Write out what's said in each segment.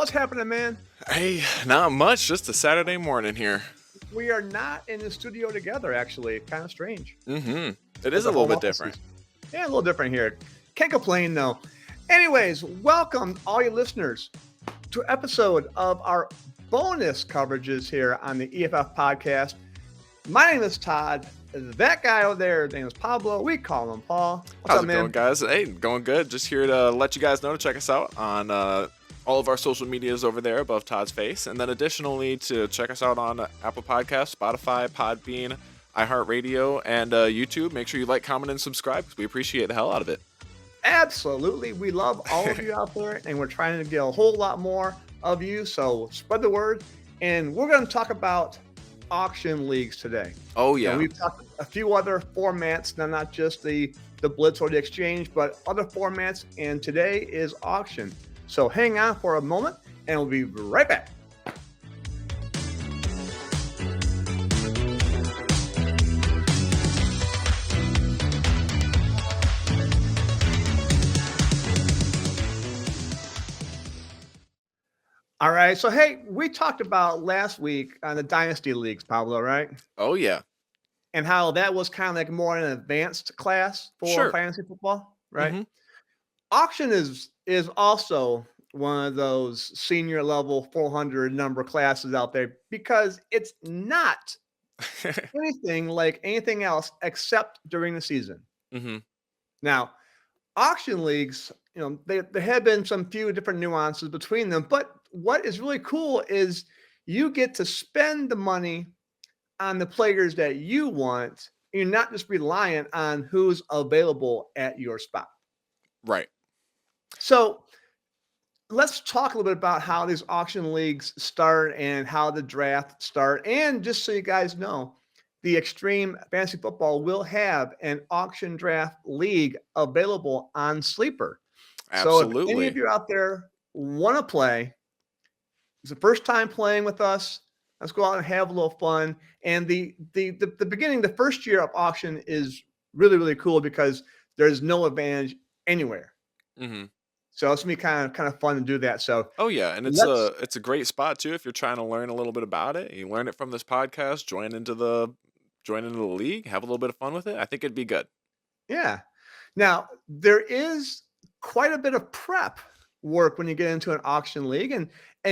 What's happening, man? Hey, not much. Just a Saturday morning here. We are not in the studio together, actually. Kind of strange. It is As a the little home bit office different. is. Yeah, a little different here. Can't complain, though. Anyways, welcome all you listeners to an episode of our bonus coverages here on the EFF podcast. My name is Todd. That guy over there, his name is Pablo. We call him Paul. What's How's up, it going, man? guys? Hey, going good. Just here to let you guys know to check us out on all of our social medias over there above Todd's face. And then additionally to check us out on Apple Podcasts, Spotify, Podbean, iHeartRadio, and YouTube. Make sure you like, comment, and subscribe because we appreciate the hell out of it. Absolutely. We love all of you out there, and we're trying to get a whole lot more of you. So spread the word. And we're going to talk about auction leagues today. Oh, And yeah. we've talked a few other formats, now not just the Blitz or the exchange, but other formats. And today is auction. So hang on for a moment, and we'll be right back. All right. So, hey, we talked about last week on the Dynasty Leagues, Pablo, right? Oh, yeah. And how that was kind of like more an advanced class for Sure. fantasy football, right? hmm Auction is also one of those senior level 400 number classes out there because it's not anything like anything else except during the season. hmm Now, auction leagues, there have been some few different nuances between them, but what is really cool is you get to spend the money on the players that you want. You're not just reliant on who's available at your spot. Right. So let's talk a little bit about how these auction leagues start and how the draft start. And just so you guys know, the Extreme Fantasy Football will have an auction draft league available on Sleeper. So if any of Absolutely. you out there want to play, it's the first time playing with us. Let's go out and have a little fun. And the beginning, the first year of auction is really, really cool because there's no advantage anywhere. hmm So it's gonna be kind of fun to do that. So Oh yeah, and let's it's a great spot too if you're trying to learn a little bit about it. You learn it from this podcast, join into the league, have a little bit of fun with it. I think it'd be good. yeah. Now there is quite a bit of prep work when you get into an auction league and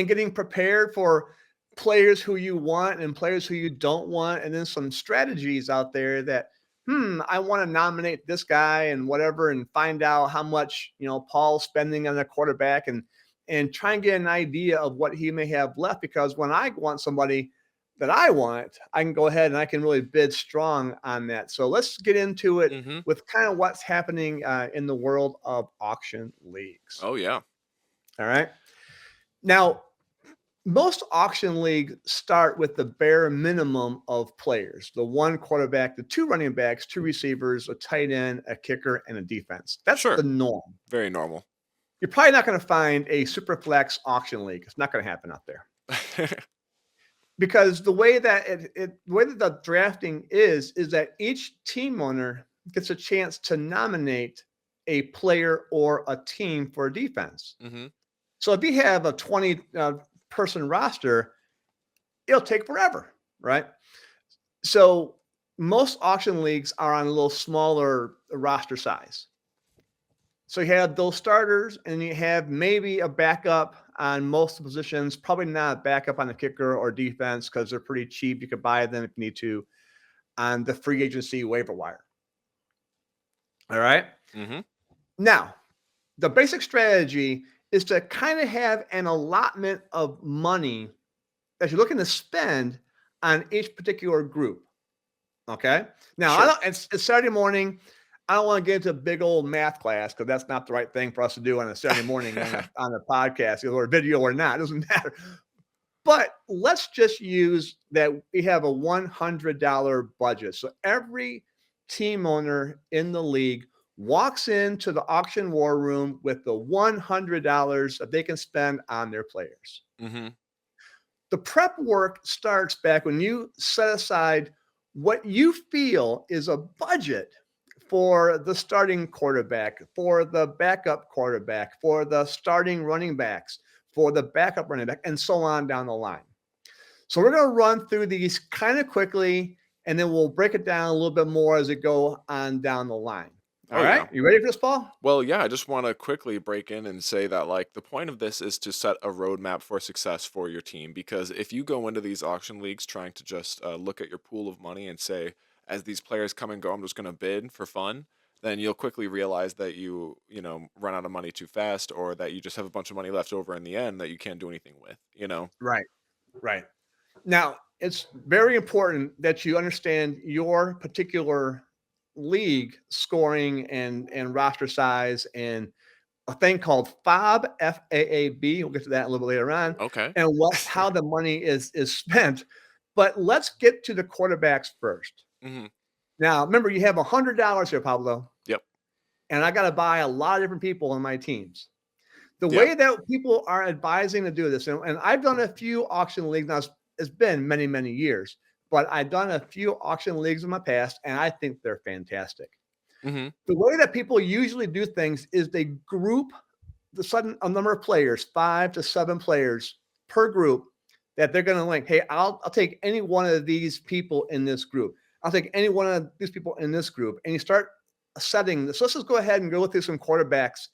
getting prepared for players who you want and players who you don't want, and then some strategies out there that I want to nominate this guy and whatever, and find out how much Paul's spending on a quarterback and try and get an idea of what he may have left. Because when I want somebody that I want, I can go ahead and I can really bid strong on that. So let's get into it hmm with kind of what's happening in the world of auction leagues. Oh yeah. All right. Now, most auction leagues start with the bare minimum of players: the one quarterback, the two running backs, two receivers, a tight end, a kicker, and a defense. That's the Sure. norm. Very normal. You're probably not going to find a super flex auction league. It's not going to happen out there because the way that the way that the drafting is that each team owner gets a chance to nominate a player or a team for defense. hmm So if you have a 20 person roster, it'll take forever, right? So most auction leagues are on a little smaller roster size. So you have those starters and you have maybe a backup on most positions, probably not a backup on the kicker or defense because they're pretty cheap. You could buy them if you need to on the free agency waiver wire. All right. hmm Now, the basic strategy is to kind of have an allotment of money that you're looking to spend on each particular group. Okay. Now, Sure. it's Saturday morning. I don't want to get into a big old math class because that's not the right thing for us to do on a Saturday morning on a podcast or video or not. It doesn't matter. But let's just use that we have a $100 budget. So every team owner in the league walks into the auction war room with the $100 that they can spend on their players. hmm The prep work starts back when you set aside what you feel is a budget for the starting quarterback, for the backup quarterback, for the starting running backs, for the backup running back, and so on down the line. So we're going to run through these kind of quickly, and then we'll break it down a little bit more as it go on down the line. All right. Yeah. You ready for this, Paul? Well, yeah, I just want to quickly break in and say that, like, the point of this is to set a roadmap for success for your team. Because if you go into these auction leagues trying to just look at your pool of money and say, as these players come and go, I'm just going to bid for fun, then you'll quickly realize that you run out of money too fast, or that you just have a bunch of money left over in the end that you can't do anything with, Right. Right. Now, it's very important that you understand your particular league scoring and roster size and a thing called FAAB, FAAB. We'll get to that a little bit later on. Okay. And how the money is spent. But let's get to the quarterbacks first. Mm-hmm. Now, remember, you have $100 here, Pablo. Yep. And I got to buy a lot of different people on my teams. The way that people are advising to do this, and I've done a few auction leagues now. It's been many, many years, but I've done a few auction leagues in my past, and I think they're fantastic. Mm-hmm. The way that people usually do things is they group a number of players, 5 to 7 players per group, that they're going to link. Hey, I'll take any one of these people in this group. I'll take any one of these people in this group. And you start setting this. Let's just go ahead and go through some quarterbacks.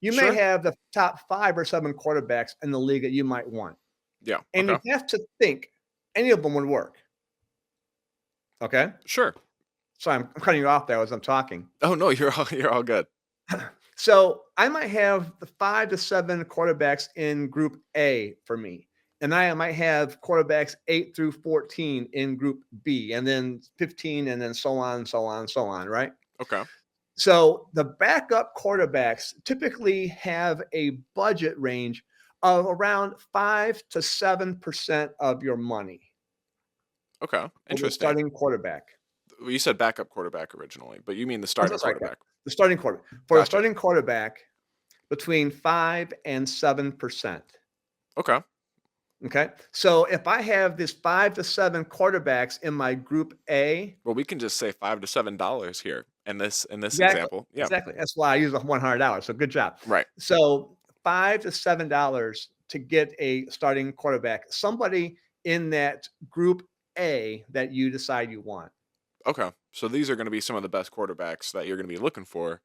You may have the top 5 or 7 quarterbacks in the league that you might want. Yeah. And you have to think any of them would work. Okay? Sure. So I'm cutting you off there as I'm talking. Oh, no, you're all good. So I might have the 5 to 7 quarterbacks in group A for me. And I might have quarterbacks 8 through 14 in group B, and then 15, and then so on, so on, so on, right? Okay. So the backup quarterbacks typically have a budget range of around 5 to 7% of your money. Okay. Interesting. Starting quarterback. Well, you said backup quarterback originally, but you mean the starting quarterback. The starting quarterback. For a starting quarterback, between 5 and 7%. Okay. Okay. So if I have this 5 to 7 quarterbacks in my group A. Well, we can just say $5 to $7 here in this Exactly, example. Yeah. Exactly. That's why I use $100. So good job. Right. So $5 to $7 to get a starting quarterback, somebody in that group A that you decide you want. Okay. So these are going to be some of the best quarterbacks that you're going to be looking for,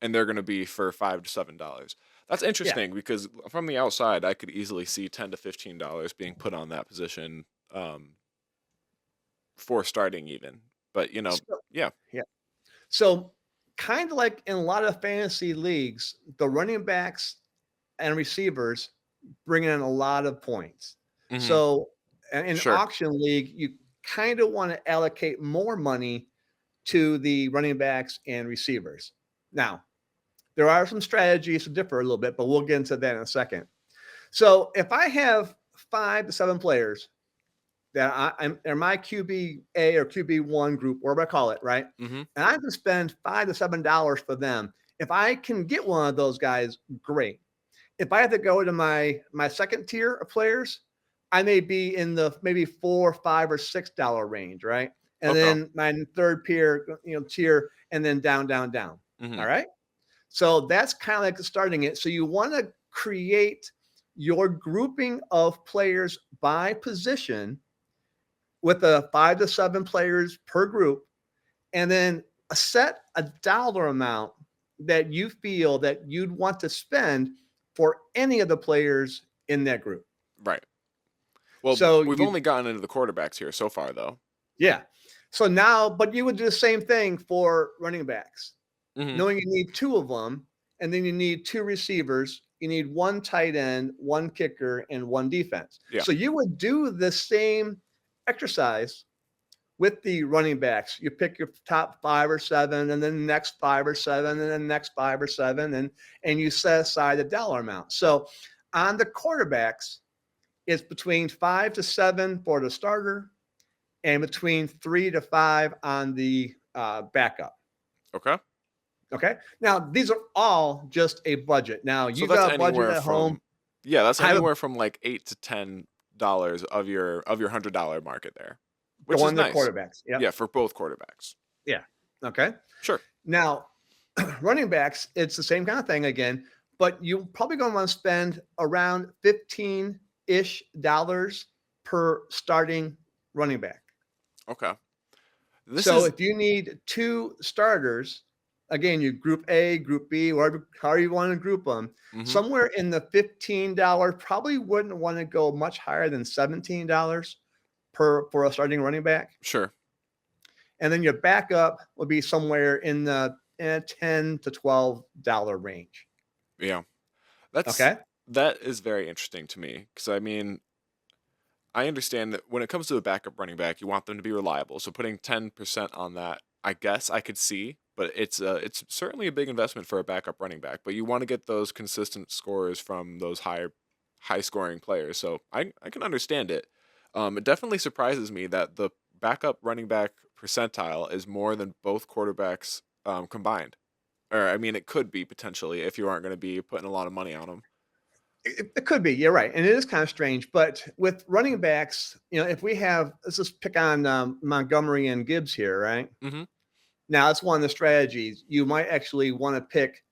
and they're going to be for $5 to $7. That's interesting because from the outside, I could easily see $10 to $15 being put on that position for starting even. But, yeah. So kind of like in a lot of fantasy leagues, the running backs and receivers bring in a lot of points. Mm-hmm. So in auction league, you kind of want to allocate more money to the running backs and receivers. Now, there are some strategies to differ a little bit, but we'll get into that in a second. So if I have 5 to 7 players that are my QB A or QB1 group, whatever I call it, right? Mm-hmm. And I can spend $5 to $7 for them. If I can get one of those guys, great. If I have to go to my second tier of players, I may be in the maybe $4, $5, or $6 range, right? And then my third tier, and then down. Mm-hmm. All right. So that's kind of like starting it. So you want to create your grouping of players by position with a 5 to 7 players per group, and then set a dollar amount that you feel that you'd want to spend for any of the players in that group. Right. Well, so we've only gotten into the quarterbacks here so far, though. Yeah. So now, but you would do the same thing for running backs, knowing you need 2 of them, and then you need 2 receivers. You need 1 tight end, 1 kicker, and 1 defense. Yeah. So you would do the same exercise with the running backs. You pick your top 5 or 7, and then next 5 or 7, and then next 5 or 7, and you set aside a dollar amount. So on the quarterbacks, it's between 5 to 7 for the starter, and between 3 to 5 on the backup. Okay. Now these are all just a budget. Now you got a budget at home. Yeah, that's anywhere from like $8 to $10 of your $100 market there, which is nice. Quarterbacks. Yep. Yeah, for both quarterbacks. Yeah. Okay. Sure. Now, running backs, it's the same kind of thing again, but you probably going to want to spend around $15-ish per starting running back. Okay. So if you need 2 starters, again, you group A, group B, however you want to group them, somewhere in the $15, probably wouldn't want to go much higher than $17 for a starting running back. Sure. And then your backup will be somewhere in the $10 to $12 range. Yeah. That is very interesting to me, because I mean, I understand that when it comes to a backup running back, you want them to be reliable. So putting 10% on that, I guess I could see, but it's certainly a big investment for a backup running back. But you want to get those consistent scores from those high scoring players. So I can understand it. It definitely surprises me that the backup running back percentile is more than both quarterbacks combined. Or I mean, it could be potentially if you aren't going to be putting a lot of money on them. It could be. You're right. And it is kind of strange. But with running backs, if we have, let's just pick on Montgomery and Gibbs here, right? Mm-hmm. Now, that's one of the strategies. You might actually want to pick,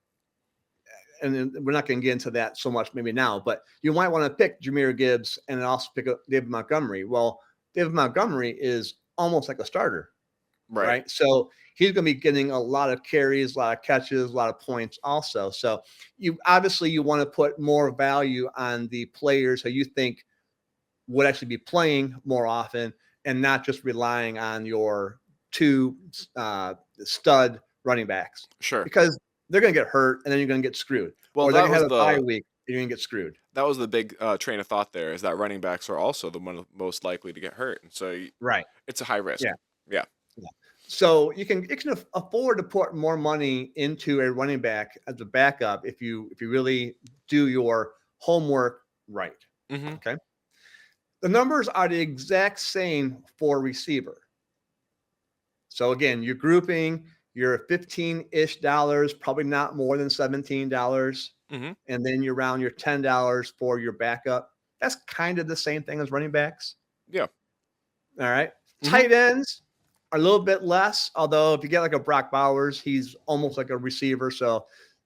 and we're not going to get into that so much maybe now, but you might want to pick Jahmyr Gibbs and then also pick up David Montgomery. Well, David Montgomery is almost like a starter, right? So he's going to be getting a lot of carries, a lot of catches, a lot of points also. So you want to put more value on the players who you think would actually be playing more often and not just relying on your 2 stud running backs. Sure. Because they're going to get hurt and then you're going to get screwed. Well, or they're going to have a bye week and you're going to get screwed. That was the big train of thought there, is that running backs are also the one most likely to get hurt. And so it's a high risk. Yeah. So you can afford to put more money into a running back as a backup if you really do your homework right. Okay. The numbers are the exact same for receiver. So again, you're grouping your $15-ish, probably not more than $17. And then you round your $10 for your backup. That's kind of the same thing as running backs. Yeah. All right. Tight ends are a little bit less, although if you get like a Brock Bowers, he's almost like a receiver. So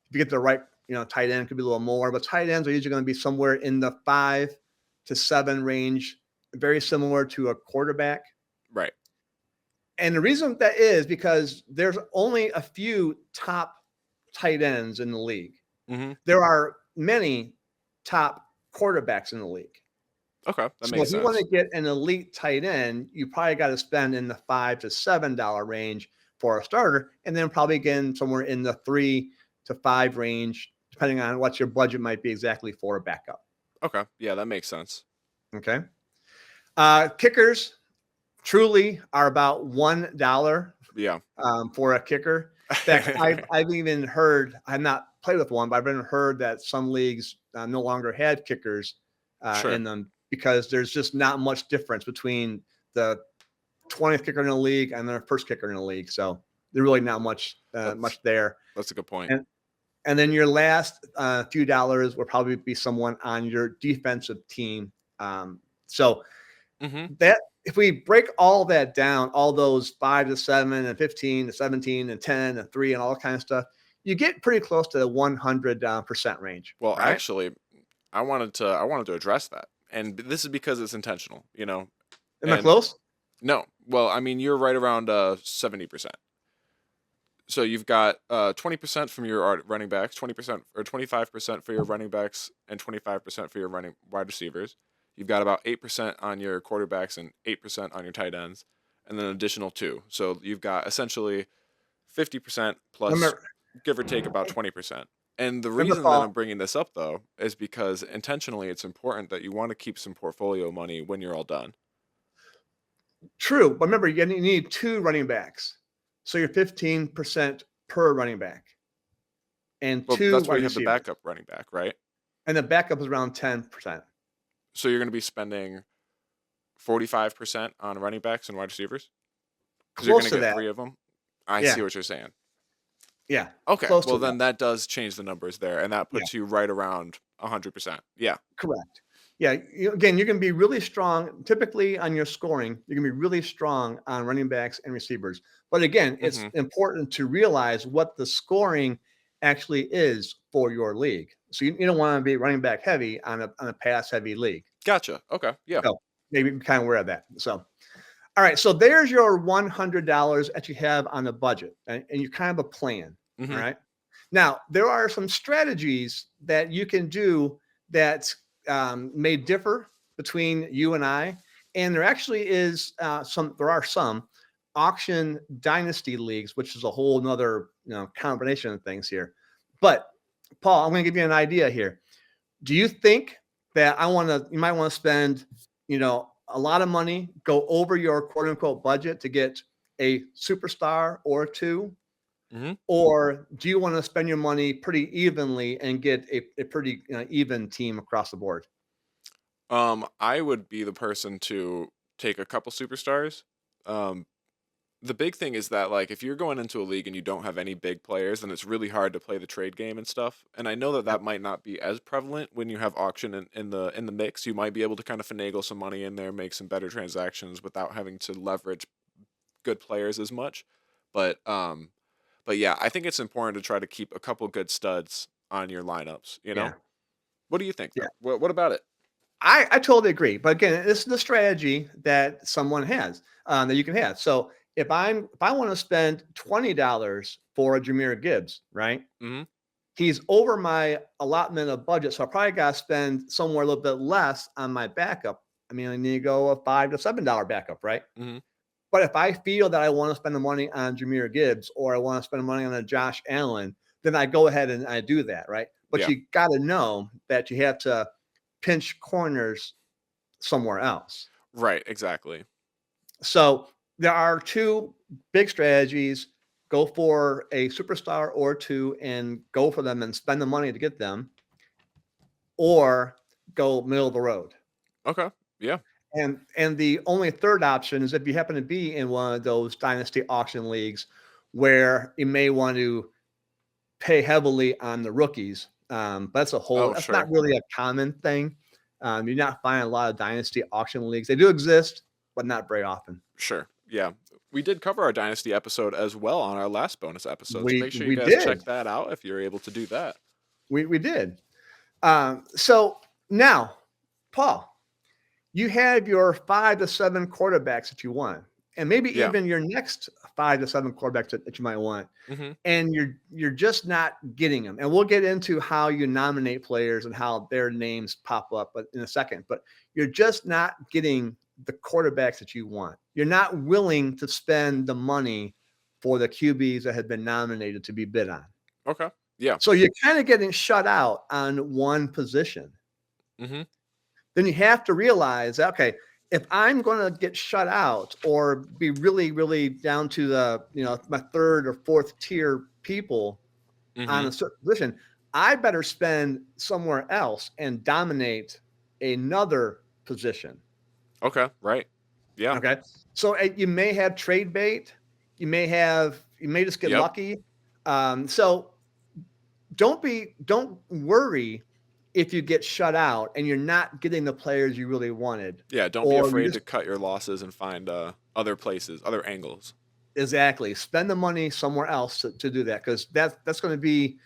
if you get the right, tight end, it could be a little more. But tight ends are usually going to be somewhere in the 5 to 7 range, very similar to a quarterback. Right. And the reason that is because there's only a few top tight ends in the league. There are many top quarterbacks in the league. Okay, that So makes if you sense. want to get an elite tight end, you probably got to spend in the $5 to $7 range for a starter, and then probably again somewhere in the 3 to 5 range, depending on what your budget might be exactly for a backup. Okay, yeah, that makes sense. Okay. Kickers truly are about $1. Yeah. For a kicker. In fact, I've even heard, I've not played with one, but I've even heard that some leagues no longer had kickers in them because there's just not much difference between the 20th kicker in the league and the first kicker in the league. So there's really not much there. That's a good point. And then your last few dollars will probably be someone on your defensive team. That if we break all that down, all those 5 to 7 and 15 to 17 and 10 and 3 and all that kind of stuff, you get pretty close to the 100% range. Well, right? actually, I wanted to address that, and this is because it's intentional. Am I close? No. Well, I mean, you're right around 70%. So you've got 20% from your running backs, 20% or 25% for your running backs, and 25% for your wide receivers. You've got about 8% on your quarterbacks and 8% on your tight ends, and then an additional 2. So you've got essentially 50% plus, give or take, about 20%. And the reason that I'm bringing this up, though, is because intentionally it's important that you want to keep some portfolio money when you're all done. True. But remember, you need 2 running backs. So you're 15% per running back. And 2 that's where you have the backup running back, right? And the backup is around 10%. So you're going to be spending 45% on running backs and wide receivers? Because you're going to get 3 of them? I see what you're saying. Yeah. Okay. Well, then that does change the numbers there, and that puts you right around 100%. Yeah. Correct. Yeah. Again, you're going to be really strong. Typically on your scoring, you're going to be really strong on running backs and receivers. But again, it's important to realize what the scoring actually is for your league. So you don't want to be running back heavy on a pass heavy league. Gotcha. Okay. Yeah. So maybe be kind of aware of that. So all right, so there's your $100 that you have on the budget, and you kind of a plan. All Mm-hmm. right. Now there are some strategies that you can do that may differ between you and I, and there actually is There are some auction dynasty leagues, which is a whole nother combination of things here. But Paul, I'm going to give you an idea here. Do you think that you might want to spend, a lot of money, go over your quote unquote budget to get a superstar or two? Mm-hmm. Or do you want to spend your money pretty evenly and get a pretty even team across the board? I would be the person to take a couple superstars. Um, the big thing is that like if you're going into a league and you don't have any big players, then it's really hard to play the trade game and stuff. And I know that Yep. that might not be as prevalent when you have auction in the mix. You might be able to kind of finagle some money in there, make some better transactions without having to leverage good players as much. But um, but yeah, I think it's important to try to keep a couple good studs on your lineups. Yeah. What do you think Yeah. though? What about it? I totally agree. But again, this is the strategy that someone has that you can have. So if I want to spend $20 for a Jameer Gibbs, right? Mm-hmm. He's over my allotment of budget, so I probably got to spend somewhere a little bit less on my backup. I mean, I need to go a $5 to $7 backup, right? Mm-hmm. But if I feel that I want to spend the money on Jameer Gibbs or I want to spend the money on a Josh Allen, then I go ahead and I do that, right? But Yeah. you got to know that you have to pinch corners somewhere else. Right. Exactly. So there are two big strategies. Go for a superstar or two and go for them and spend the money to get them, or go middle of the road. Okay. Yeah. And the only third option is if you happen to be in one of those dynasty auction leagues where you may want to pay heavily on the rookies. But Oh, that's sure. not really a common thing. You're not finding a lot of dynasty auction leagues. They do exist, but not very often. Sure. Yeah. We did cover our Dynasty episode as well on our last bonus episode. So We make sure you we guys did. check that out if you're able to do that. We did. So now, Paul, you have your 5 to 7 quarterbacks that you want, and maybe Yeah. even your next 5 to 7 quarterbacks that you might want, Mm-hmm. and you're just not getting them. And we'll get into how you nominate players and how their names pop up in a second. But you're just not getting the quarterbacks that you want. You're not willing to spend the money for the QBs that have been nominated to be bid on. Okay. Yeah. So you're kind of getting shut out on one position. Mm-hmm. Then you have to realize, okay, if I'm going to get shut out or be really, really down to my third or fourth tier people on Mm-hmm. a certain position, I better spend somewhere else and dominate another position. Okay. Right. Yeah. Okay. So you may have trade bait. You may just get Yep. lucky. So don't worry if you get shut out and you're not getting the players you really wanted. Yeah. Don't be Or afraid to cut your losses and find other places, other angles. exactly. Spend the money somewhere else to do that, because that's going to be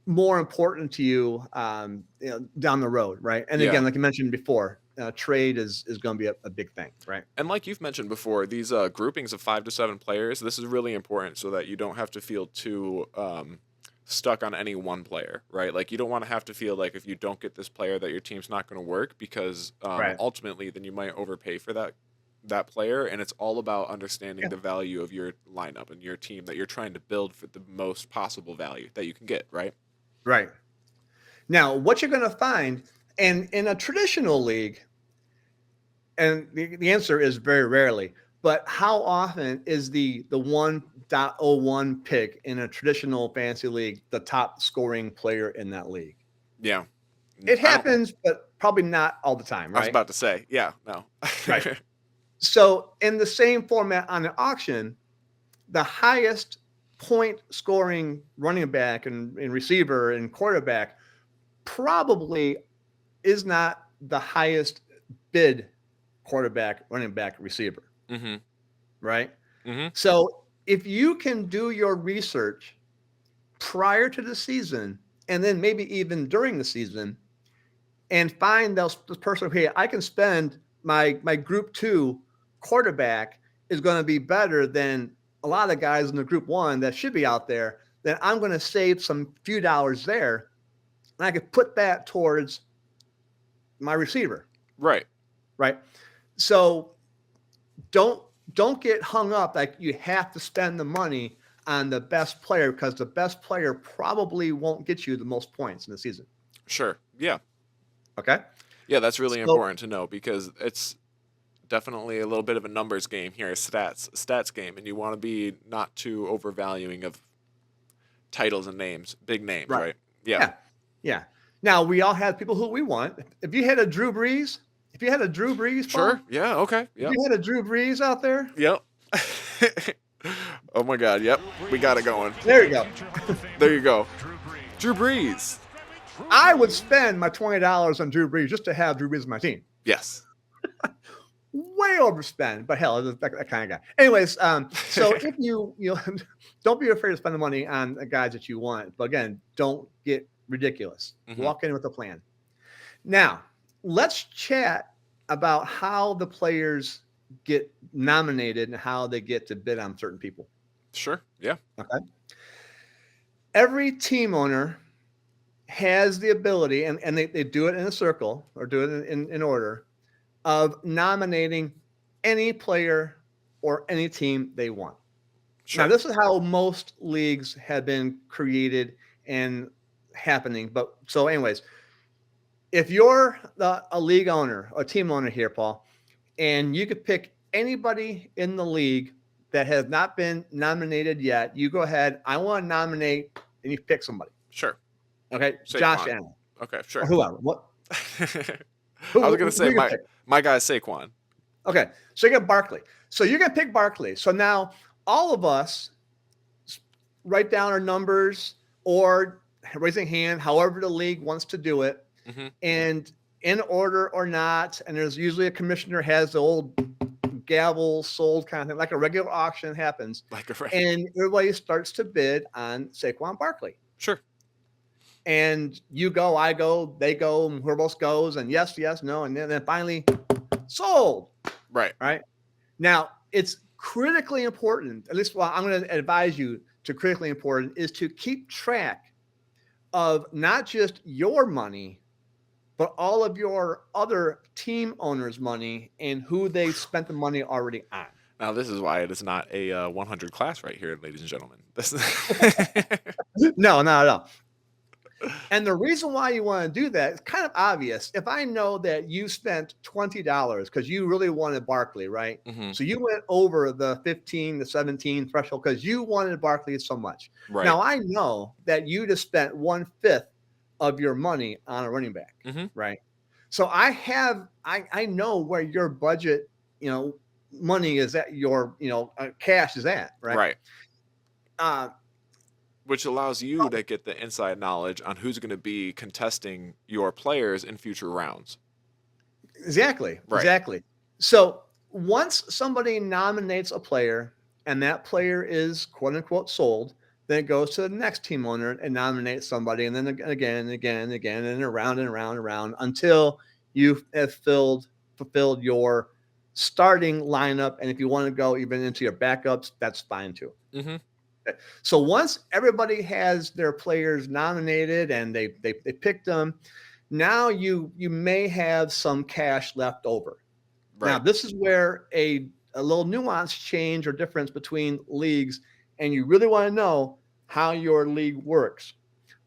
more important to you, down the road, right? And Yeah. again, like you mentioned before, trade is going to be a big thing, right? And like you've mentioned before, these groupings of 5 to 7 players, this is really important so that you don't have to feel too stuck on any one player, right? Like you don't want to have to feel like if you don't get this player that your team's not going to work, because Right. ultimately then you might overpay for that player, and it's all about understanding Yeah. the value of your lineup and your team that you're trying to build for the most possible value that you can get, right? Right. Now, what you're going to find, and in a traditional league, and the answer is very rarely, but how often is the 1.01 pick in a traditional fantasy league the top scoring player in that league? Yeah. It I don't- happens, but probably not all the time, I was right? about to say, yeah, no. Right. So in the same format on an auction, the highest point scoring running back and receiver and quarterback probably is not the highest bid quarterback, running back, receiver, Mm-hmm. right? Mm-hmm. So if you can do your research prior to the season and then maybe even during the season, and find this person, hey, I can spend my group 2 quarterback is going to be better than a lot of guys in the group 1 that should be out there, then I'm going to save some few dollars there, and I could put that towards my receiver. Right. So don't get hung up like you have to spend the money on the best player, because the best player probably won't get you the most points in the season. Sure. Yeah. Okay. Yeah, that's really important to know, because it's definitely a little bit of a numbers game here, a stats game, and you want to be not too overvaluing of titles and names, big names, right? Yeah. Now, we all have people who we want. If you had a Drew Brees, Sure. Paul, Yeah. Okay. if you had a Drew Brees out there, Yep. Oh my God. Yep. We got it going. there you go. There you go. Drew Brees. I would spend my $20 on Drew Brees just to have Drew Brees on my team. Yes. Way overspend, but hell, that kind of guy. Anyways, so if you don't be afraid to spend the money on the guys that you want, but again, don't get ridiculous. Mhm. Walk in with a plan. Now, let's chat about how the players get nominated and how they get to bid on certain people. Sure. Yeah. Okay. Every team owner has the ability, and they do it in a circle or do it in order, of nominating any player or any team they want. Sure. Now, this is how most leagues have been created and happening. But so anyways, if you're a league owner or team owner here, Paul, and you could pick anybody in the league that has not been nominated yet, you go ahead. I want to nominate, and you pick somebody. Sure. Okay, Saquon. Josh Allen. Okay. Sure. Or whoever. What? I was gonna say my guy's Saquon. Okay, so you got Barkley. So you're gonna pick Barkley. So now all of us write down our numbers or raising hand, however the league wants to do it, Mhm. and in order or not. And there's usually a commissioner has the old gavel sold kind of thing, like a regular auction happens, and everybody starts to bid on Saquon Barkley. Sure. And you go, I go, they go, and whoever else goes, and yes, no, and then finally sold. Right. Now, it's critically important, at least I'm going to advise you to critically important, is to keep track of not just your money, but all of your other team owners' money and who they spent the money already on. Now, this is why it is not a 100 class right here, ladies and gentlemen. This is No, not at all. And the reason why you want to do that is kind of obvious. If I know that you spent $20 because you really wanted Barkley, right? Mhm. So you went over the 15 to 17 threshold because you wanted Barkley so much. Right. Now I know that you just spent 1/5 of your money on a running back, Mhm. right? So I know where your budget, money is at, your cash is at, right? Which allows you to get the inside knowledge on who's going to be contesting your players in future rounds. Exactly. Right. Exactly. So once somebody nominates a player and that player is quote unquote sold, then it goes to the next team owner and nominates somebody, and then again and again and again, and around and around and around until you have fulfilled your starting lineup. And if you want to go even into your backups, that's fine too. Mm-hmm. So once everybody has their players nominated and they picked them, now you may have some cash left over. Right. Now, this is where a little nuance change or difference between leagues, and you really want to know how your league works.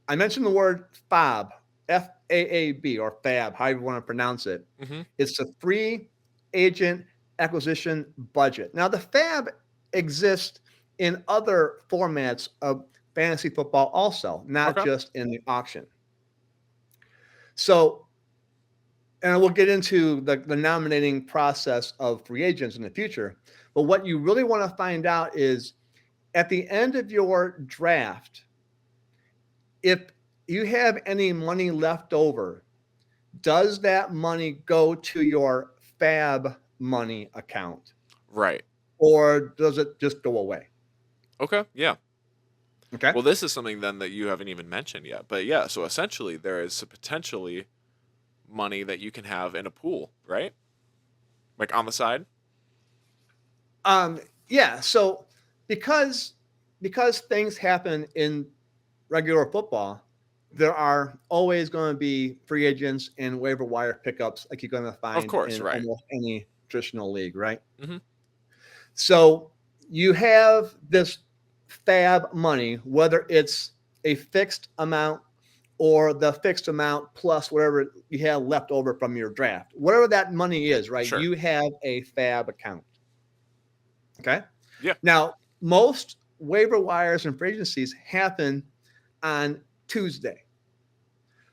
I mentioned the word FAB, FAAB, or FAB, however you want to pronounce it. Mm-hmm. It's the free agent acquisition budget. Now, the FAB exists in other formats of fantasy football also, not just in the auction. So, and we'll get into the nominating process of free agents in the future. But what you really want to find out is at the end of your draft, if you have any money left over, does that money go to your FAB money account? Right. Or does it just go away? Okay. Yeah. Okay. Well, this is something then that you haven't even mentioned yet. But yeah, so essentially there is potentially money that you can have in a pool, right? Like on the side? Um, yeah. So because because things happen in regular football, there are always going to be free agents and waiver wire pickups like you're going to Of find course, in right. almost any traditional league, right? Hmm. So you have this fab money, whether it's a fixed amount or the fixed amount plus whatever you have left over from your draft, whatever that money is, right? Sure. You have a fab account. Okay. Yeah. Now, most waiver wires and free agencies happen on Tuesday.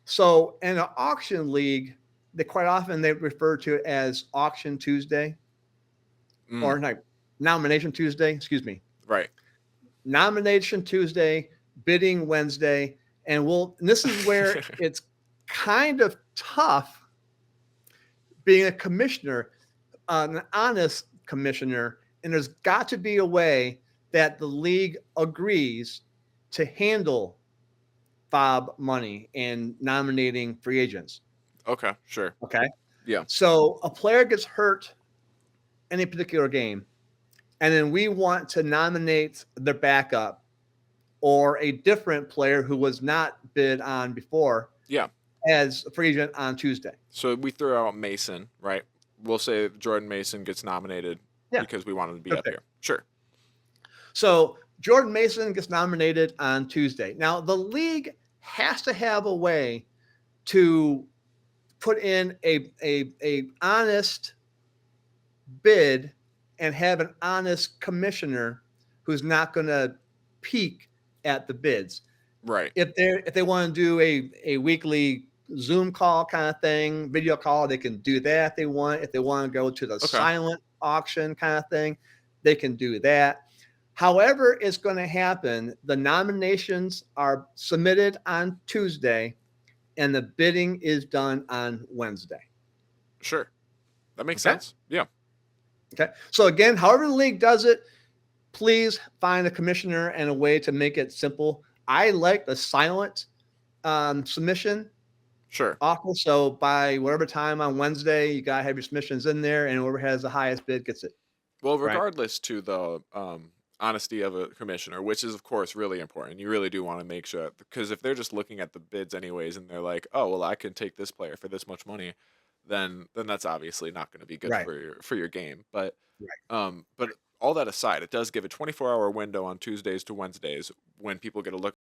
So in an auction league, they quite often they refer to it as auction Tuesday Mm, or like nomination Tuesday, excuse me. right. Nomination Tuesday, bidding Wednesday, and this is where it's kind of tough being a commissioner, an honest commissioner, and there's got to be a way that the league agrees to handle fob money and nominating free agents. Okay, sure. Okay. Yeah. So a player gets hurt in a particular game, and then we want to nominate their backup or a different player who was not bid on before Yeah. as a free agent on Tuesday. So we throw out Mason, right? We'll say Jordan Mason gets nominated Yeah. because we want him to be Good up pick. here. Sure. So Jordan Mason gets nominated on Tuesday. Now the league has to have a way to put in a honest bid and have an honest commissioner who's not going to peek at the bids. Right. If they want to do a weekly Zoom call kind of thing, video call, they can do that if they want. If they want to go to the Okay. silent auction kind of thing, they can do that. However, it's going to happen. The nominations are submitted on Tuesday, and the bidding is done on Wednesday. Sure. That makes Okay. sense. Yeah. Okay. So again, however the league does it, please find a commissioner and a way to make it simple. I like the silent submission Sure. offer. So by whatever time on Wednesday, you gotta have your submissions in there, and whoever has the highest bid gets it. Well, Right. regardless to the honesty of a commissioner, which is of course really important. You really do want to make sure because if they're just looking at the bids anyways and they're like, "Oh, well, I can take this player for this much money," then that's obviously not going to be good Right. for your game. But Right. but all that aside, it does give a 24-hour window on Tuesdays to Wednesdays when people get a look